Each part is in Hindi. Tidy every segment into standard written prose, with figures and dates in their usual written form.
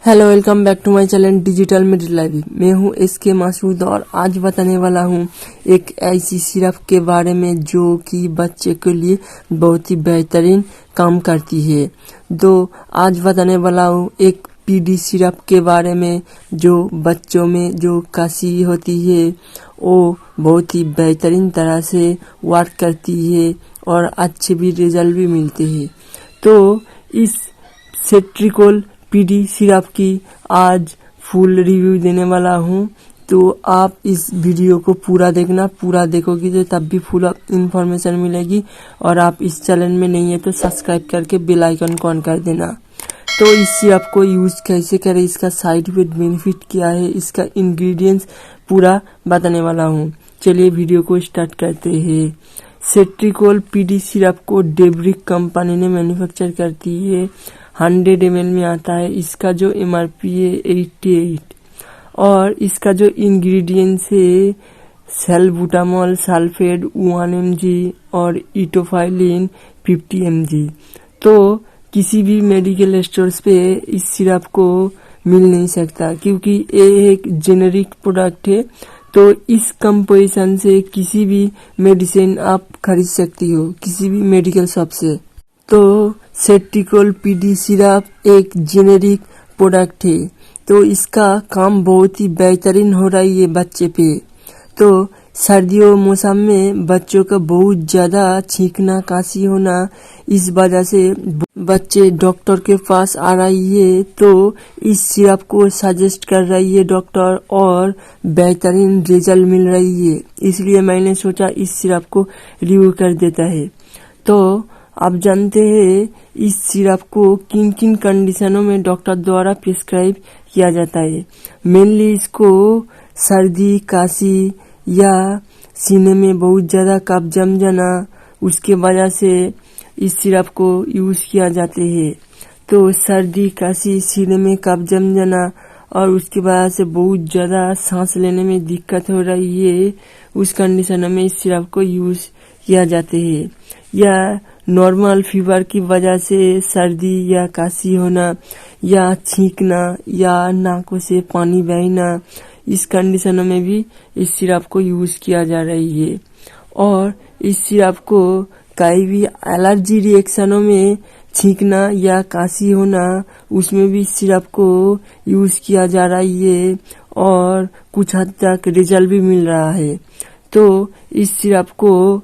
Hello, welcome back to my channel Digital Middle Life. मैं हूं एसके मासूद और आज बताने वाला हूं एक ऐसी सिरप के बारे में जो कि बच्चे के लिए बहुत ही बेहतरीन काम करती है। आज बताने वाला हूं एक पीडी सिरप के बारे में जो बच्चों में जो खांसी होती है वो बहुत ही बेहतरीन तरह से वर्क करती है और अच्छे भी रिजल्ट भी मिलते हैं। तो इस सेट्रिकोल पीडी सिरप की आज फुल रिव्यू देने वाला हूँ। तो आप इस वीडियो को पूरा देखना, पूरा देखोगे तो तब भी फुल इंफॉर्मेशन मिलेगी। और आप इस चैनल में नहीं है तो सब्सक्राइब करके बेल आइकन को ऑन कर देना। तो इस सिरप को यूज कैसे करें, इसका साइड इफेक्ट बेनिफिट क्या है, इसका इंग्रेडिएंट्स पूरा बताने वाला हूँ। चलिए वीडियो को स्टार्ट करते हैं। सेट्रिकोल पीडी सिरप को डेब्रिक कंपनी ने मैन्युफैक्चर करती है। 100 ml में आता है। इसका जो MRP है 88 और इसका जो इंग्रेडिएंट्स है सैल्बुटामॉल सल्फेट 1 mg और इटोफाइलिन 50 mg। तो किसी भी मेडिकल स्टोर्स पे इस सिरप को मिल नहीं सकता क्योंकि ये एक जेनेरिक प्रोडक्ट है। तो इस कंपोजिशन से किसी भी मेडिसिन आप खरीद सकती हो किसी भी मेडिकल शॉप से। तो सेट्रिकोल पीडी सिरप एक जेनेरिक प्रोडक्ट है तो इसका काम बहुत ही बेहतरीन हो रही है बच्चे पे। तो सर्दियों मौसम में बच्चों का बहुत ज्यादा छींकना खांसी होना, इस वजह से बच्चे डॉक्टर के पास आ रही है। तो इस सिरप को सजेस्ट कर रही है डॉक्टर और बेहतरीन रिजल्ट मिल रही है, इसलिए मैंने सोचा इस सिरप को रिव्यू कर देता है। तो आप जानते हैं इस सिरप को किन किन कंडीशनों में डॉक्टर द्वारा प्रिस्क्राइब किया जाता है। मेनली इसको सर्दी खांसी या सीने में बहुत ज्यादा कफ जम जाना, उसके वजह से इस सिरप को यूज किया जाते हैं। तो सर्दी खांसी सीने में कफ जम जाना और उसके वजह से बहुत ज्यादा सांस लेने में दिक्कत हो रही है, उस कंडीशनों में इस सिरप को यूज किया जाते हैं। या नॉर्मल फीवर की वजह से सर्दी या खांसी होना या छींकना या नाकों से पानी बहना, इस कंडीशनों में भी इस सिरप को यूज किया जा रही है। और इस सिरप को कई भी एलर्जी रिएक्शनों में छींकना या खांसी होना, उसमें भी इस सिरप को यूज किया जा रही है और कुछ हद तक रिजल्ट भी मिल रहा है। तो इस सिरप को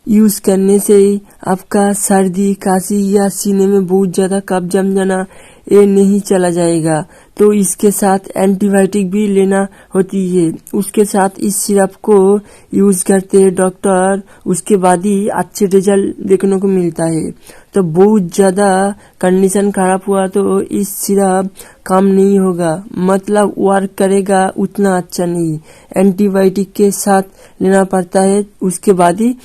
यूज करने से आपका सर्दी खांसी या सीने में बहुत ज्यादा कफ जम जाना ये नहीं चला जाएगा। तो इसके साथ एंटीबायोटिक भी लेना होती है। उसके साथ इस सिरप को यूज करते हैं डॉक्टर, उसके बाद ही अच्छे रिजल्ट देखने को मिलता है। तो बहुत ज्यादा कंडीशन खराब हुआ तो इस सिरप काम नहीं होगा, मतलब वर्क करेगा उतना अच्छा नहीं, एंटीबायोटिक के साथ लेना पड़ता है, उसके बाद ही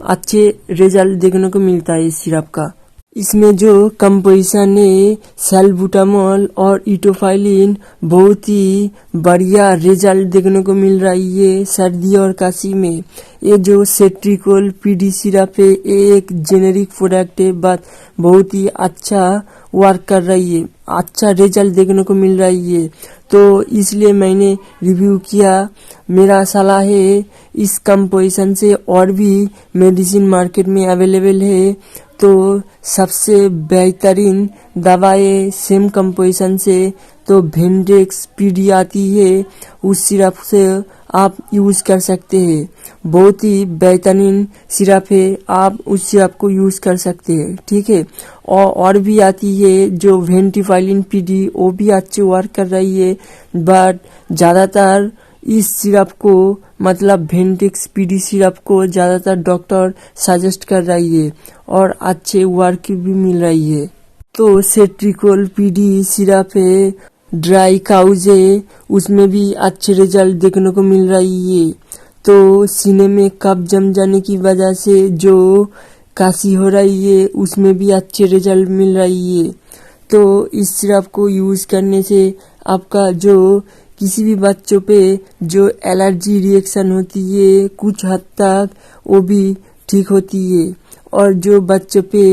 अच्छे रिजल्ट देखने को मिलता है इस सिरप का। इसमें जो कंपोजिशन है सैल्बुटामॉल और इटोफाइलिन, बहुत ही बढ़िया रिजल्ट देखने को मिल रही है सर्दी और खांसी में। ये जो सेट्रिकोल पीडी सिरप है ये एक जेनेरिक प्रोडक्ट है, बट बहुत ही अच्छा वर्क कर रही है, अच्छा रिजल्ट देखने को मिल रही है। तो इसलिए मैंने रिव्यू किया। मेरा सलाह है इस कंपोजिशन से और भी मेडिसिन मार्केट में अवेलेबल है। तो सबसे बेहतरीन दवाएं सेम कंपोजिशन से तो भेंडेक्स पीडी आती है, उस सिरप से आप यूज कर सकते हैं। बहुत ही बेहतरीन सिरप है, आप उस सिरप को यूज कर सकते हैं, ठीक है। और भी आती है जो वेंटिफाइलिन पीडी, वो भी अच्छे वर्क कर रही है, बट ज्यादातर इस सिरप को मतलब वेंटेक्स पीडी सिरप को ज्यादातर डॉक्टर सजेस्ट कर रही है और अच्छे वर्क भी मिल रही है। तो सेट्रिकोल पीडी सिरप है ड्राई काउज है, उसमें भी अच्छे रिजल्ट देखने को मिल रही है। तो सीने में कफ जम जाने की वजह से जो खांसी हो रही है उसमें भी अच्छे रिजल्ट मिल रही है। तो इस सिरप को यूज करने से आपका जो किसी भी बच्चों पे जो एलर्जी रिएक्शन होती है कुछ हद तक वो भी ठीक होती है। और जो बच्चों पे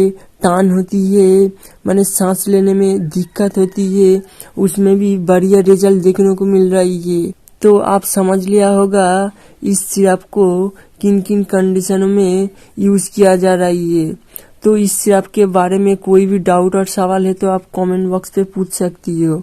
तान होती है, माने सांस लेने में दिक्कत होती है, उसमें भी बढ़िया रिजल्ट देखने को मिल रही है। तो आप समझ लिया होगा इस सिरप को किन किन कंडीशनों में यूज किया जा रही है। तो इस सिरप के बारे में कोई भी डाउट और सवाल है तो आप कमेंट बॉक्स पे पूछ सकती हो।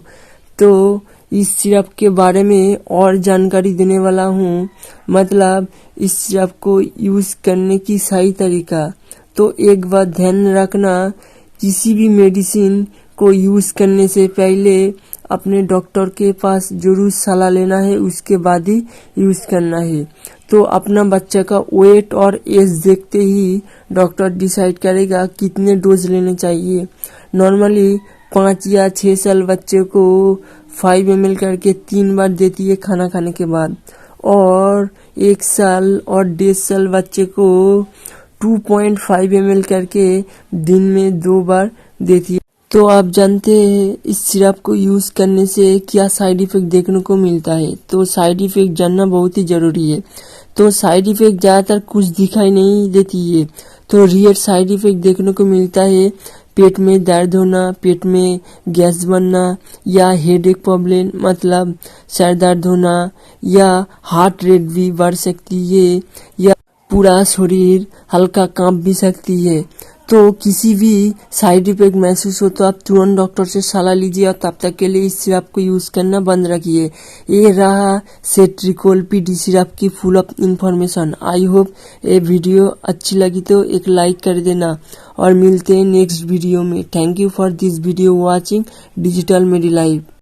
तो इस सिरप के बारे में और जानकारी देने वाला हूँ, मतलब इस सिरप को यूज करने की सही तरीका। तो एक बात ध्यान रखना, किसी भी मेडिसिन को यूज करने से पहले अपने डॉक्टर के पास जरूर सलाह लेना है, उसके बाद ही यूज करना है। तो अपना बच्चा का वेट और एज देखते ही डॉक्टर डिसाइड करेगा कितने डोज लेने चाहिए। नॉर्मली 5 या 6 साल बच्चे को 5 ml करके 3 बार देती है खाना खाने के बाद, और 1 साल और 1.5 साल बच्चे को 2.5 ml करके दिन में 2 बार देती है। तो आप जानते हैं इस सिरप को यूज करने से क्या साइड इफेक्ट देखने को मिलता है। तो साइड इफेक्ट जानना बहुत ही जरूरी है। तो साइड इफेक्ट ज्यादातर कुछ दिखाई नहीं देती है। तो रियल साइड इफेक्ट देखने को मिलता है पेट में दर्द होना, पेट में गैस बनना, या हेडेक प्रॉब्लम मतलब सर दर्द होना, या हार्ट रेट भी बढ़ सकती है, या पूरा शरीर हल्का कांप भी सकती है। तो किसी भी साइड इफेक्ट महसूस हो तो आप तुरंत डॉक्टर से सलाह लीजिए, और तब तक के लिए इस सिरप को यूज करना बंद रखिए। ये रहा सेट्रिकोल PD सिरप की full of information. I hope ये वीडियो अच्छी लगी तो एक लाइक कर देना, और मिलते हैं नेक्स्ट वीडियो में। Thank you for this video watching Digital Medi life.